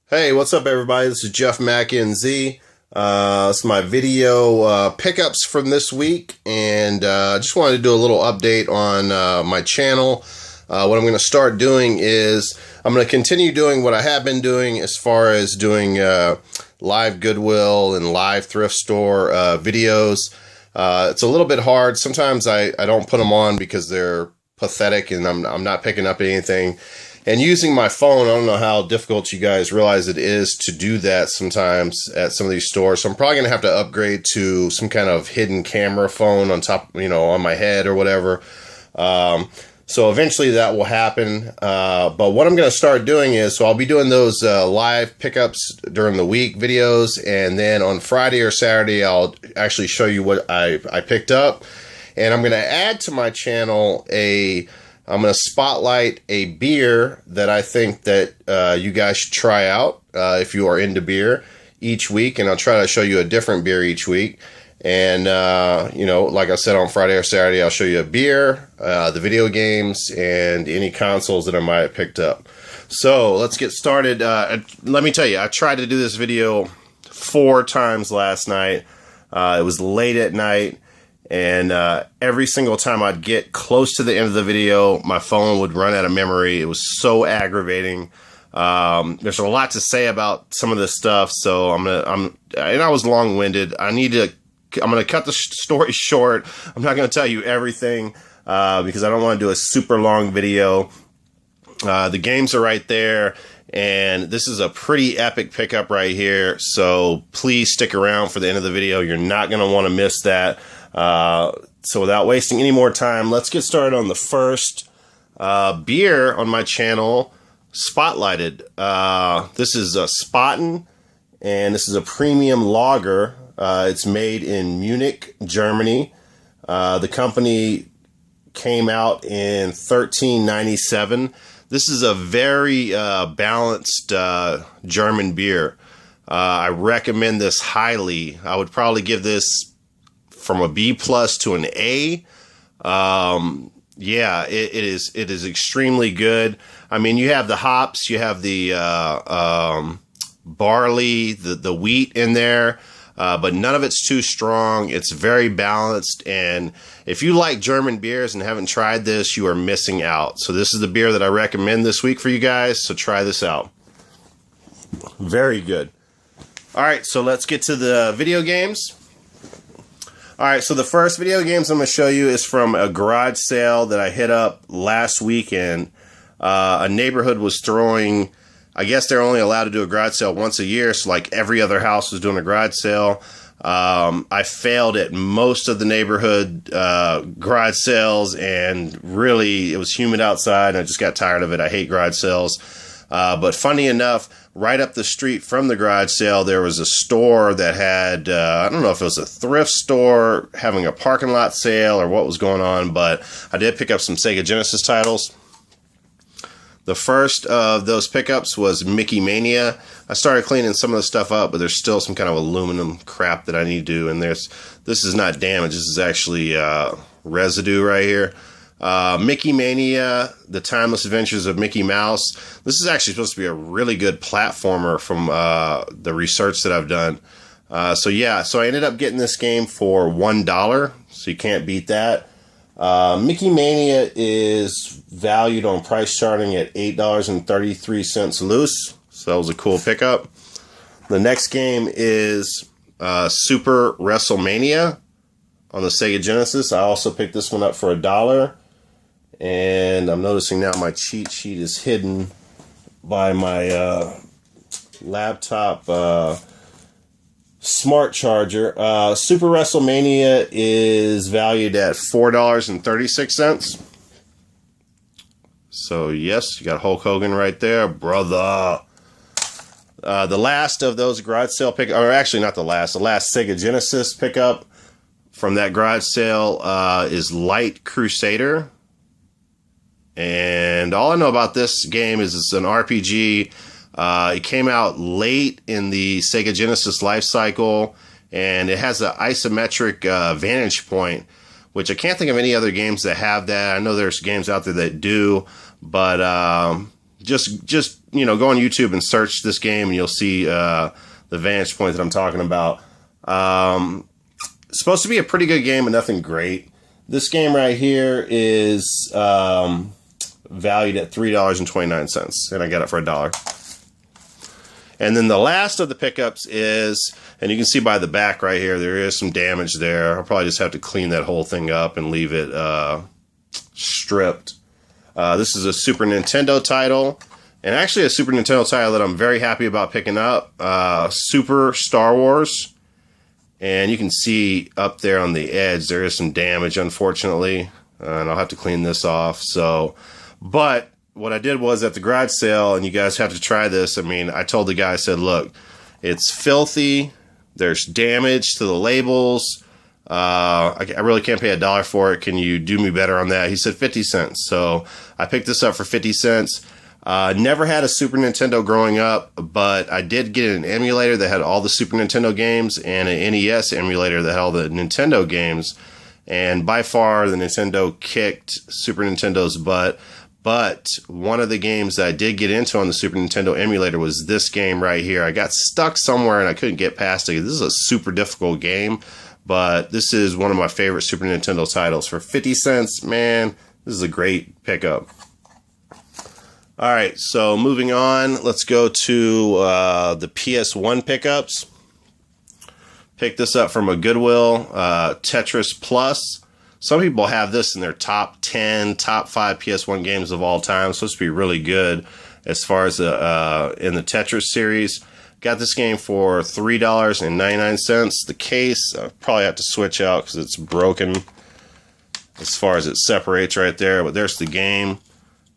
Hey, what's up, everybody? This is jeffmackNZ. It's my video pickups from this week, and I just wanted to do a little update on my channel. What I'm going to start doing is I'm going to continue doing what I have been doing as far as doing live Goodwill and live thrift store videos. It's a little bit hard. Sometimes I don't put them on because they're pathetic and I'm not picking up anything. And using my phone, I don't know how difficult you guys realize it is to do that sometimes at some of these stores. So I'm probably going to have to upgrade to some kind of hidden camera phone on top, on my head or whatever. So eventually that will happen. But what I'm going to start doing is, so I'll be doing those live pickups during the week videos. And then on Friday or Saturday, I'll actually show you what I picked up. And I'm going to add to my channel I'm going to spotlight a beer that I think that you guys should try out if you are into beer each week. And I'll try to show you a different beer each week. And, like I said, on Friday or Saturday, I'll show you a beer, the video games, and any consoles that I might have picked up. So let's get started. Let me tell you, I tried to do this video 4 times last night. It was late at night. And every single time I'd get close to the end of the video, my phone would run out of memory. It was so aggravating. There's a lot to say about some of this stuff, so and I was long-winded. I'm gonna cut the story short. I'm not gonna tell you everything because I don't want to do a super long video. The games are right there, and this is a pretty epic pickup right here. So please stick around for the end of the video. You're not gonna want to miss that. So without wasting any more time, let's get started on the first beer on my channel, Spotlighted. This is a Spaten, and this is a premium lager. It's made in Munich, Germany. The company came out in 1397. This is a very balanced German beer. I recommend this highly. I would probably give this from a B+ to an A. Yeah, it is extremely good. I mean, you have the hops, you have the barley, the wheat in there, but none of it's too strong. It's very balanced, and if you like German beers and haven't tried this, you are missing out. So this is the beer that I recommend this week for you guys, so try this out. Very good. All right, so let's get to the video games. All right, so the first video games I'm going to show you is from a garage sale that I hit up last weekend. A neighborhood was throwing, I guess they're only allowed to do a garage sale once a year, so like every other house was doing a garage sale. I failed at most of the neighborhood garage sales, and really it was humid outside, and I just got tired of it. I hate garage sales. But funny enough, right up the street from the garage sale, there was a store that had, I don't know if it was a thrift store having a parking lot sale or what was going on, but I did pick up some Sega Genesis titles. The first of those pickups was Mickey Mania. I started cleaning some of the stuff up, but there's still some kind of aluminum crap that I need to do, and this is not damage. This is actually residue right here. Mickey Mania, The Timeless Adventures of Mickey Mouse. This is actually supposed to be a really good platformer from the research that I've done. So I ended up getting this game for $1, so you can't beat that. Mickey Mania is valued on price charting at $8.33 loose, so that was a cool pickup. The next game is Super WrestleMania on the Sega Genesis. I also picked this one up for $1. And I'm noticing now my cheat sheet is hidden by my laptop smart charger. Super WrestleMania is valued at $4.36. So yes, you got Hulk Hogan right there, brother. The last of those garage sale pickup, or actually not the last Sega Genesis pickup from that garage sale is Light Crusader. And all I know about this game is it's an RPG. It came out late in the Sega Genesis life cycle, and it has an isometric vantage point, which I can't think of any other games that have that. I know there's games out there that do, but just you know, go on YouTube and search this game, and you'll see the vantage point that I'm talking about. It's supposed to be a pretty good game, but nothing great. This game right here is valued at $3.29, and I got it for $1. And then the last of the pickups is, and you can see by the back right here, there is some damage there. I'll probably just have to clean that whole thing up and leave it stripped. This is a Super Nintendo title, and actually a Super Nintendo title that I'm very happy about picking up. Super Star Wars. And you can see up there on the edge, there is some damage, unfortunately. And I'll have to clean this off. So, but what I did was at the garage sale, and you guys have to try this. I mean, I told the guy, I said, look, it's filthy. There's damage to the labels. I really can't pay $1 for it. Can you do me better on that? He said 50 cents. So I picked this up for 50 cents. Never had a Super Nintendo growing up, but I did get an emulator that had all the Super Nintendo games and an NES emulator that had all the Nintendo games. And by far, the Nintendo kicked Super Nintendo's butt. But one of the games that I did get into on the Super Nintendo emulator was this game right here. I got stuck somewhere and I couldn't get past it. This is a super difficult game, but this is one of my favorite Super Nintendo titles. For 50 cents, man, this is a great pickup. All right, so moving on, let's go to the PS1 pickups. Picked this up from a Goodwill, Tetris Plus. Some people have this in their top 10, top 5 PS1 games of all time. It's supposed to be really good as far as in the Tetris series. Got this game for $3.99. The case, I probably have to switch out because it's broken as far as it separates right there. But there's the game.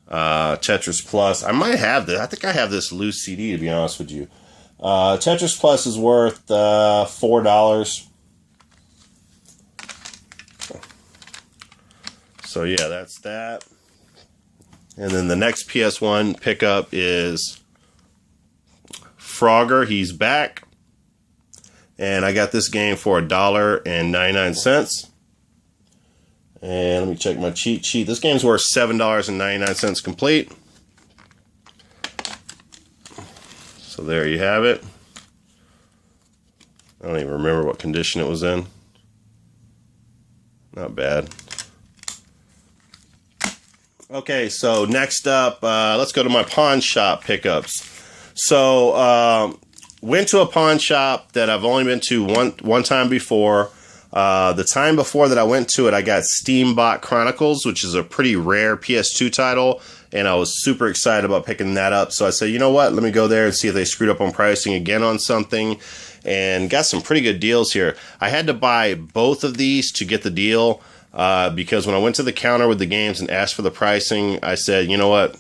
Tetris Plus. I might have this. I think I have this loose CD, to be honest with you. Tetris Plus is worth $4. So yeah, that's that. And then the next PS1 pickup is Frogger. He's back. And I got this game for $1.99. And let me check my cheat sheet. This game's worth $7.99 complete. So there you have it. I don't even remember what condition it was in. Not bad. Okay, so next up, let's go to my pawn shop pickups. So, went to a pawn shop that I've only been to one time before. The time before that I went to it, I got Steambot Chronicles, which is a pretty rare PS2 title, and I was super excited about picking that up. So I said, you know what, let me go there and see if they screwed up on pricing again on something, and got some pretty good deals here. I had to buy both of these to get the deal, because when I went to the counter with the games and asked for the pricing, I said, you know what,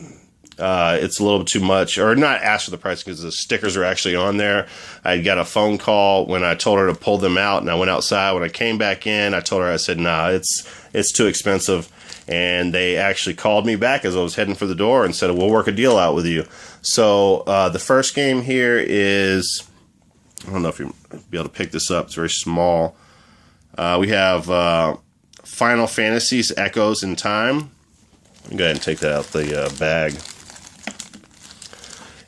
it's a little bit too much, or not ask for the price because the stickers are actually on there. I got a phone call when I told her to pull them out, and I went outside. When I came back in, I told her, I said, nah, it's too expensive. And they actually called me back as I was heading for the door and said, we'll work a deal out with you. So the first game here is, I don't know if you'll be able to pick this up. It's very small. We have Final Fantasy's Echoes in Time. I'll go ahead and take that out the bag.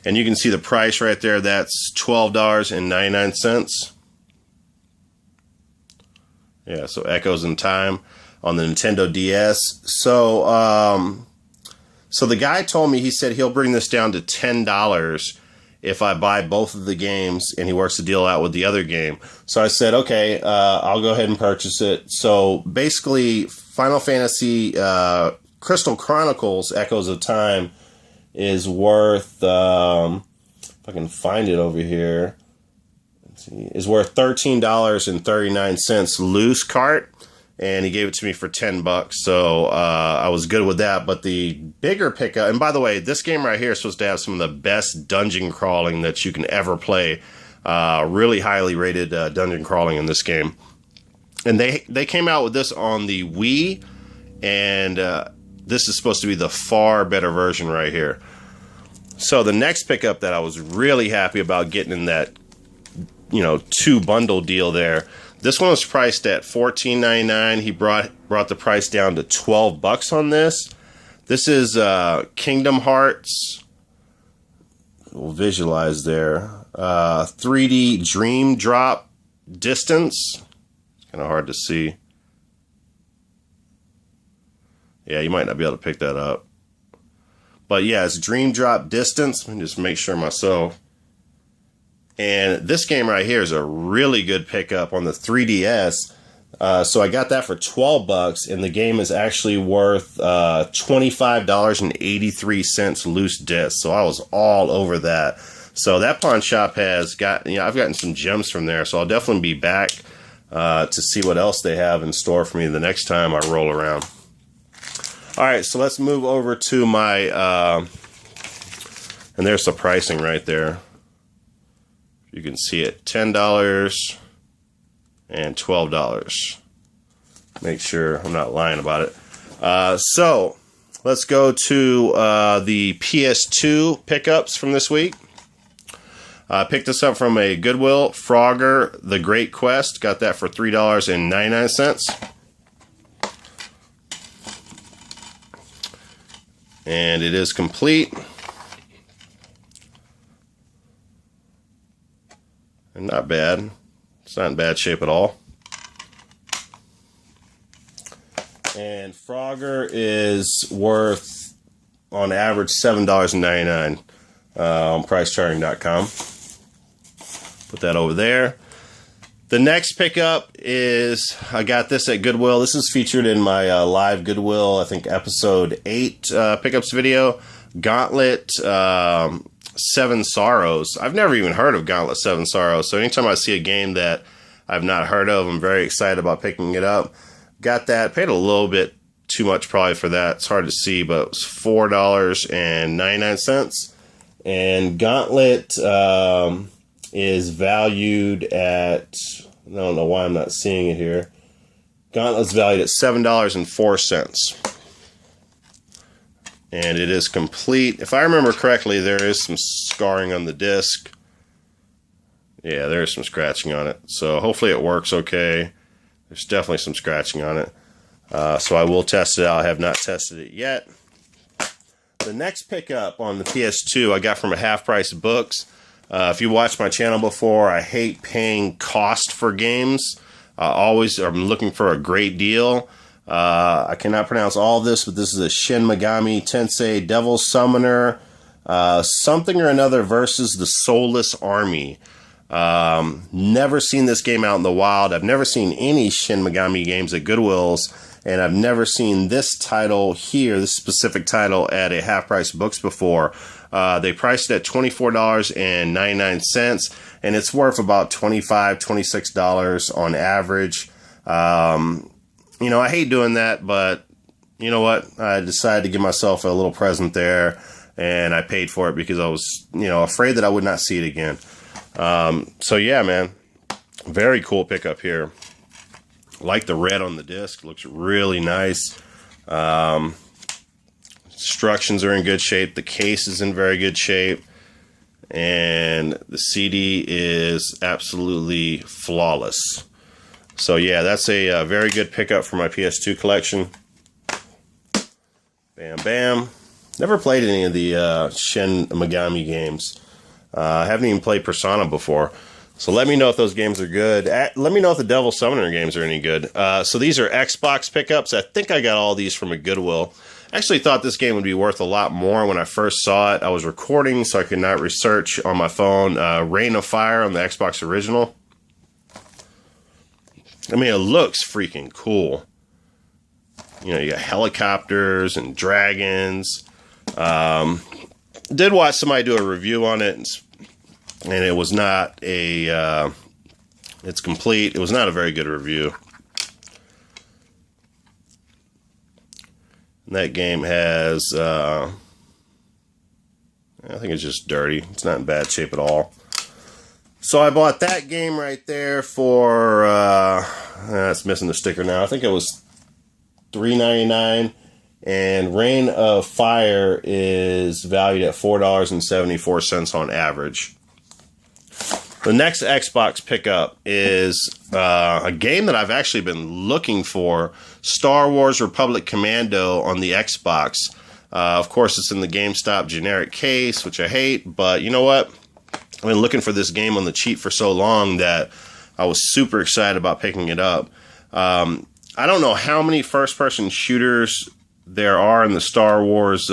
And you can see the price right there. That's $12.99. Yeah, so Echoes in Time on the Nintendo DS. So, so the guy told me, he said he'll bring this down to $10 if I buy both of the games, and he works the deal out with the other game. So I said, okay, I'll go ahead and purchase it. So basically, Final Fantasy Crystal Chronicles Echoes of Time is worth, if I can find it over here, let's see, is worth $13.39 loose cart, and he gave it to me for $10. So I was good with that. But the bigger pickup, and by the way, this game right here is supposed to have some of the best dungeon crawling that you can ever play. Really highly rated dungeon crawling in this game. And they came out with this on the Wii, and this is supposed to be the far better version right here. So the next pickup that I was really happy about getting in that, you know, 2 bundle deal there. This one was priced at $14.99. He brought the price down to $12 on this. This is Kingdom Hearts we'll visualize there. 3D Dream Drop Distance. It's kind of hard to see. Yeah, you might not be able to pick that up. But yeah, it's Dream Drop Distance. Let me just make sure myself. And this game right here is a really good pickup on the 3DS. So I got that for $12, and the game is actually worth $25.83 loose disc. So I was all over that. So that pawn shop has got, I've gotten some gems from there. So I'll definitely be back to see what else they have in store for me the next time I roll around. All right, so let's move over to my, and there's the pricing right there. You can see it, $10 and $12. Make sure I'm not lying about it. So let's go to the PS2 pickups from this week. I picked this up from a Goodwill, Frogger, The Great Quest. Got that for $3.99. And it is complete. And not bad. It's not in bad shape at all. And Frogger is worth, on average, $7.99 on pricecharting.com. Put that over there. The next pickup is, I got this at Goodwill. This is featured in my live Goodwill, I think episode 8 pickups video. Gauntlet 7 Sorrows. I've never even heard of Gauntlet 7 Sorrows, so anytime I see a game that I've not heard of, I'm very excited about picking it up. Got that, paid a little bit too much probably for that. It's hard to see, but it was $4.99. And Gauntlet is valued at, I don't know why I'm not seeing it here. Gauntlet's valued at $7.04. And it is complete. If I remember correctly, there is some scarring on the disc. Yeah, there's some scratching on it. So hopefully it works okay. There's definitely some scratching on it. So I will test it out. I have not tested it yet. The next pickup on the PS2 I got from a Half Price Books. If you watched my channel before, I hate paying cost for games. Always I'm looking for a great deal. I cannot pronounce all of this, but this is a Shin Megami Tensei Devil Summoner something or another versus the Soulless Army. Never seen this game out in the wild. I've never seen any Shin Megami games at Goodwill's, and I've never seen this title here, this specific title, at a Half Price Books before. They priced it at $24.99, and it's worth about $25, $26 on average. You know, I hate doing that, but you know what? I decided to give myself a little present there, and I paid for it because I was, you know, afraid that I would not see it again. So yeah, man, very cool pickup here. Like the red on the disc, looks really nice. Instructions are in good shape. The case is in very good shape. And the CD is absolutely flawless. So yeah, that's a very good pickup for my PS2 collection. Bam, bam. Never played any of the Shin Megami games. I haven't even played Persona before. So let me know if those games are good. Let me know if the Devil Summoner games are any good. So these are Xbox pickups. I think I got all these from a Goodwill. I actually thought this game would be worth a lot more when I first saw it. I was recording, so I could not research on my phone. Reign of Fire on the Xbox original. I mean, it looks freaking cool. You know, you got helicopters and dragons. Did watch somebody do a review on it, and it was not a, it's complete. It was not a very good review. And that game has, I think it's just dirty. It's not in bad shape at all. So I bought that game right there for, it's missing the sticker now. I think it was $3.99. And Reign of Fire is valued at $4.74 on average. The next Xbox pickup is a game that I've actually been looking for, Star Wars Republic Commando on the Xbox. Of course, it's in the GameStop generic case, which I hate, but you know what? I've been looking for this game on the cheap for so long that I was super excited about picking it up. I don't know how many first-person shooters there are in the Star Wars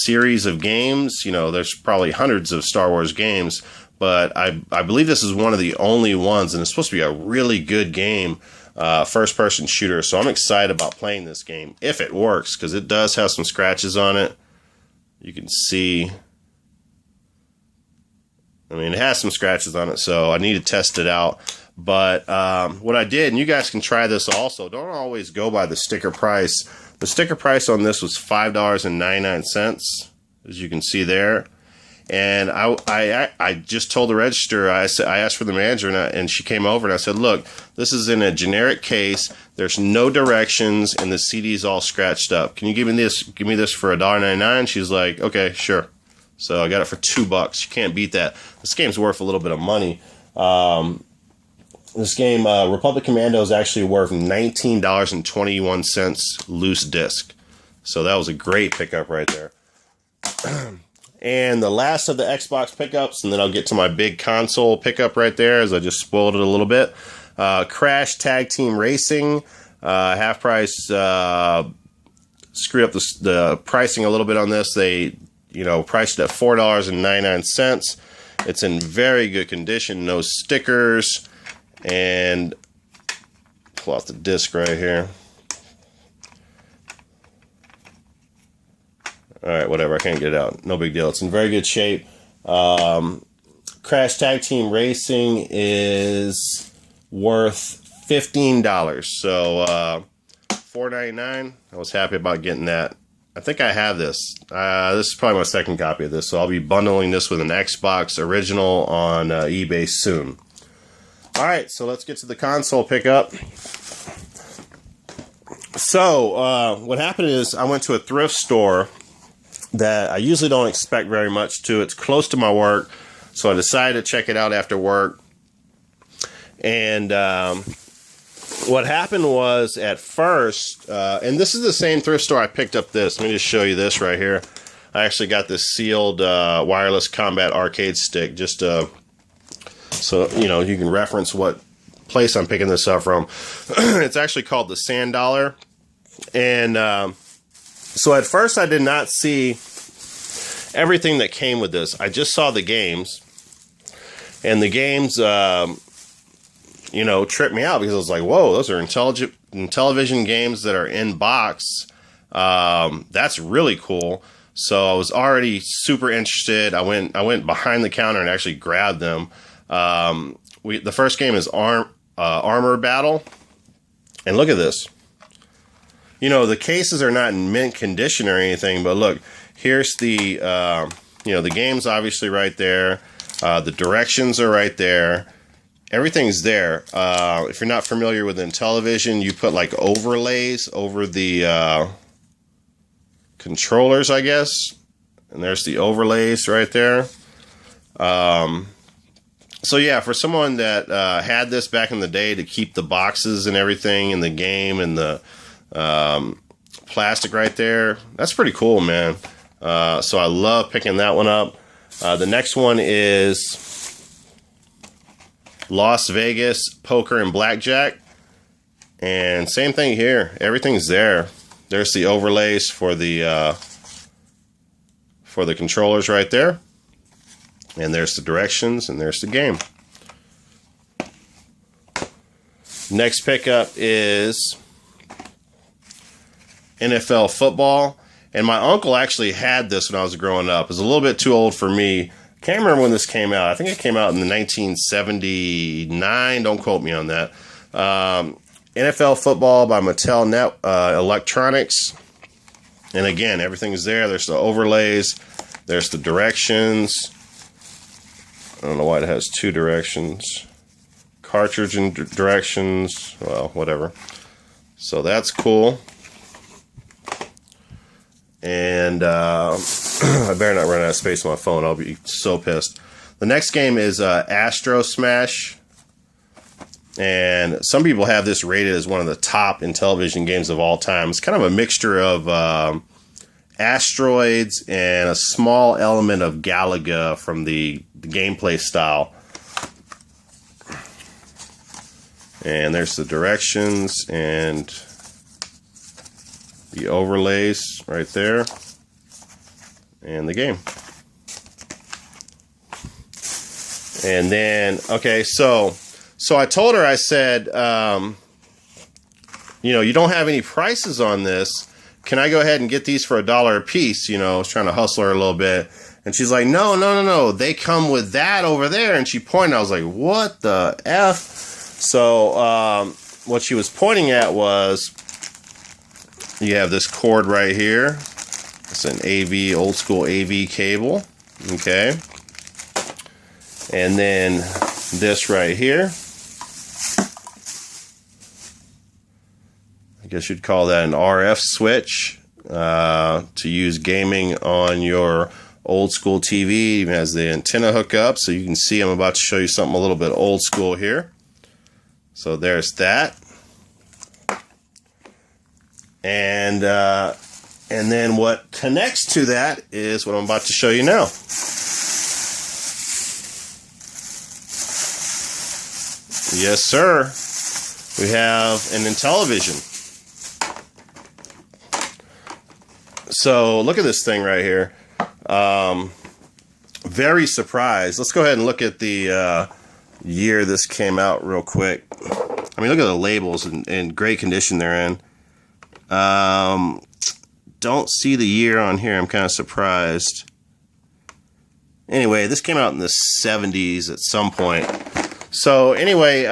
series of games. You know, there's probably hundreds of Star Wars games, but I believe this is one of the only ones, and it's supposed to be a really good game, first-person shooter. So I'm excited about playing this game, if it works, because it does have some scratches on it. You can see, I mean, it has some scratches on it, so I need to test it out. But what I did, and you guys can try this also, don't always go by the sticker price. The sticker price on this was $5.99, as you can see there. And I just told the register, I asked for the manager, and she came over, and I said, look, this is in a generic case. There's no directions, and the CD's all scratched up. Can you give me this for $1.99? She's like, okay, sure. So I got it for $2. You can't beat that. This game's worth a little bit of money. This game, Republic Commando, is actually worth $19.21 loose disc. So that was a great pickup right there. And the last of the Xbox pickups, and then I'll get to my big console pickup right there, as I just spoiled it a little bit. Crash Tag Team Racing, half price. Screwed up the pricing a little bit on this. They, priced it at $4.99. It's in very good condition, no stickers. And pull out the disc right here. Alright, whatever, I can't get it out. No big deal. It's in very good shape. Crash Tag Team Racing is worth $15. So $4.99. I was happy about getting that. I think I have this. This is probably my second copy of this, so I'll be bundling this with an Xbox original on eBay soon. Alright, so let's get to the console pickup. So, what happened is I went to a thrift store that I usually don't expect very much to. It's close to my work, so I decided to check it out after work. And what happened was, at first, and this is the same thrift store I picked up this. Let me just show you this right here. I actually got this sealed wireless combat arcade stick, just so you can reference what place I'm picking this up from. It's actually called the Sand Dollar. And so at first I did not see everything that came with this. I just saw the games. And the games, tripped me out, because I was like, whoa, those are Intellivision games that are in box. That's really cool. So I was already super interested. I went behind the counter and actually grabbed them. The first game is Armor Battle. And look at this. The cases are not in mint condition or anything, but look, here's the, the game's obviously right there. The directions are right there. Everything's there. If you're not familiar with Intellivision, you put like overlays over the controllers, I guess. And there's the overlays right there. So yeah, for someone that had this back in the day to keep the boxes and everything in the game and the plastic right there, that's pretty cool, man. So I love picking that one up. The next one is Las Vegas Poker and Blackjack. And same thing here. Everything's there. There's the overlays for the controllers right there. And there's the directions, and there's the game. Next pickup is NFL football. And my uncle actually had this when I was growing up. It was a little bit too old for me. Can't remember when this came out. I think it came out in the 1979. Don't quote me on that. NFL football by Mattel Electronics. And again, everything's there. There's the overlays. There's the directions. I don't know why it has two directions. Cartridge and directions. Well, whatever. So that's cool. And I better not run out of space on my phone. I'll be so pissed. The next game is Astro Smash. And some people have this rated as one of the top Intellivision games of all time. It's kind of a mixture of asteroids and a small element of Galaga from the gameplay style. And there's the directions and the overlays right there, and the game. And then, okay, so I told her, I said, you know, you don't have any prices on this. Can I go ahead and get these for $1 a piece? You know, I was trying to hustle her a little bit. And she's like, no. They come with that over there. And she pointed. I was like, what the F? So what she was pointing at was, you have this cord right here. It's an AV, old school AV cable. Okay. And then this right here. I guess you'd call that an RF switch to use gaming on your old school TV. Even has the antenna hookup, so you can see I'm about to show you something a little bit old school here. So there's that. And then what connects to that is what I'm about to show you now. Yes, sir. We have an Intellivision. So look at this thing right here. Very surprised. Let's go ahead and look at the year this came out real quick. I mean, look at the labels in great condition they're in. Don't see the year on here. I'm kind of surprised. Anyway, this came out in the 70s at some point. So anyway,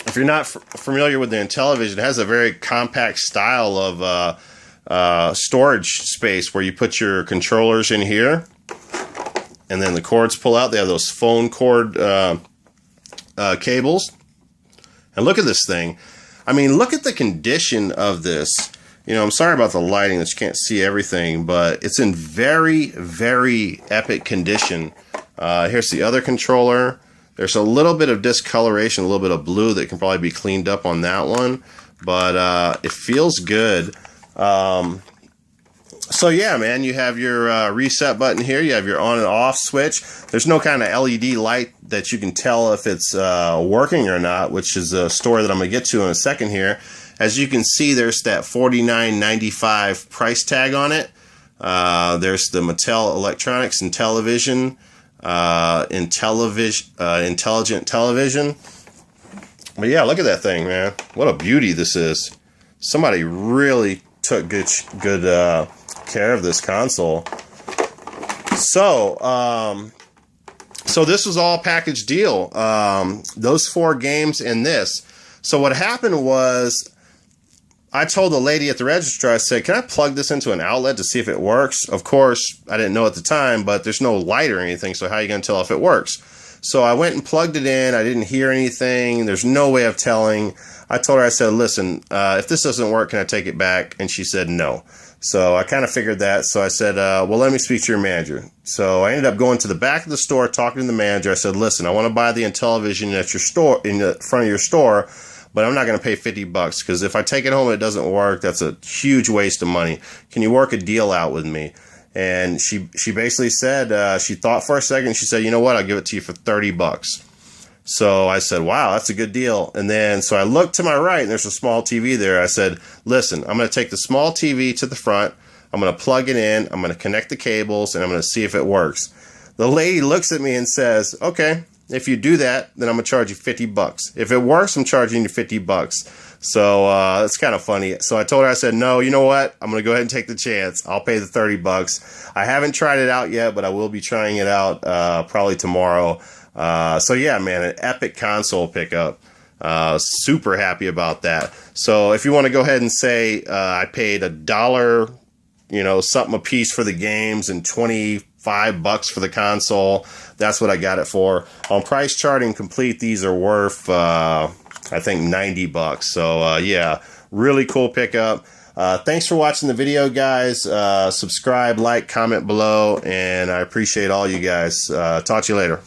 if you're not familiar with the Intellivision, it has a very compact style of storage space where you put your controllers in here, and then the cords pull out. They have those phone cord cables. And look at this thing. I mean, look at the condition of this. You know, I'm sorry about the lighting that you can't see everything, but it's in very, very epic condition. Here's the other controller. There's a little bit of discoloration, a little bit of blue that can probably be cleaned up on that one, but it feels good. So yeah, man, you have your reset button here. You have your on and off switch. There's no kind of LED light that you can tell if it's working or not, which is a story that I'm going to get to in a second here. As you can see, there's that $49.95 price tag on it. There's the Mattel Electronics Intellivision, Intelligent Television. But yeah, look at that thing, man. What a beauty this is. Somebody really took good care of this console. So this was all package deal. Those 4 games and this. So what happened was, I told the lady at the register, I said, can I plug this into an outlet to see if it works? Of course, I didn't know at the time, but there's no light or anything, so how are you going to tell if it works? So I went and plugged it in. I didn't hear anything. There's no way of telling. I told her, I said, listen, if this doesn't work, can I take it back? And she said no. So I kind of figured that. So I said, well, let me speak to your manager. So I ended up going to the back of the store, talking to the manager. I said, listen, I want to buy the Intellivision at your store, in the front of your store, but I'm not going to pay $50 because if I take it home and it doesn't work, that's a huge waste of money. Can you work a deal out with me? And she basically said, she thought for a second. She said, you know what? I'll give it to you for $30. So I said, wow, that's a good deal. And then, so I looked to my right and there's a small TV there. I said, listen, I'm going to take the small TV to the front. I'm going to plug it in. I'm going to connect the cables and I'm going to see if it works. The lady looks at me and says, okay, if you do that, then I'm going to charge you $50. If it works, I'm charging you $50. So it's kind of funny. So I told her, I said, no, you know what? I'm going to go ahead and take the chance. I'll pay the $30. I haven't tried it out yet, but I will be trying it out probably tomorrow. So yeah, man, an epic console pickup. Super happy about that. So if you want to go ahead and say I paid $1, you know, something a piece for the games and $25 for the console, that's what I got it for. On Price Charting Complete, these are worth I think $90. So yeah, really cool pickup. Thanks for watching the video, guys. Subscribe, like, comment below, and I appreciate all you guys. Talk to you later.